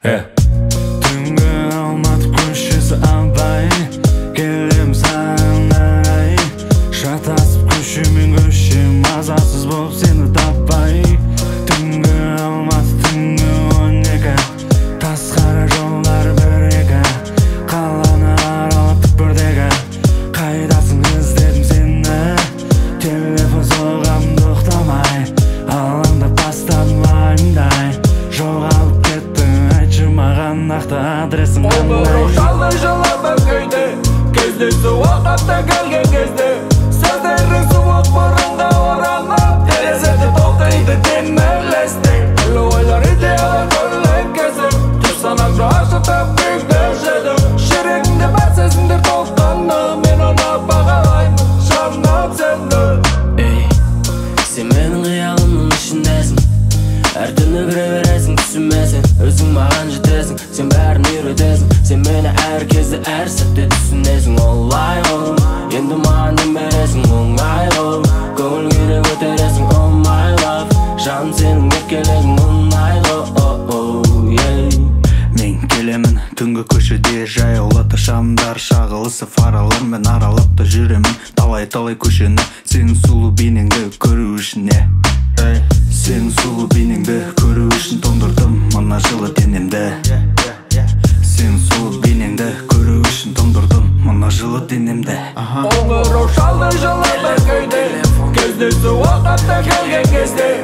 Түнгі Алматы көшесі абай, келем саған ай. Шатасып көшемен көше, мазасыз болып сені таппай. Түнгі Алматы, түнгі 12, тасқара жолдар бір-екі, қаланы аралап түкпірдегі. Қайдасың іздедім сені, телефон соғам тоқтамай. Алаңдап бастадым уайымдай, жоғалып кеттің, айтшы маған нақты адресің қандай. Шалдай жылап көйде, кездесу уақытта келген кезде. Сөздерің суық бұрынға оралмап, терезеде толқиды демелесте. Түрлі ойлар идеялар көйлек кезіп, түр санамды ашытып күйді жедім. Жүрегімде бар сезімдер толқынды, мен оны бағалаймын, жаным сенді. Сен менің қиялымның ішіндесің, әр түні кіре бересің түсіме сен. Өзің маған жетесің, сен бәрін үйретесің. Сен мені әр кезде әр сәтте түсінесің. Олай ол, енді маған дем бересің. Оңайлы, көңіл күйде көтересің. Oh my love, жаным сенің еркелігің ұнайлы. Мен келемін түнгі көшеде, жаяулата шамдар шағылысы фаралармен аралап та жүремін. Талай көшені сенің сұлу бейнеңді көру үшін. Сенің сұлу бейнеңді көру үшін тоңдырдым мына жылы денемді. Сенің сұлу бейнеңді көру үшін тоңдырдым мына жылы денемді. Шалдай жылап көйде, кездесу уақытта келген кезде.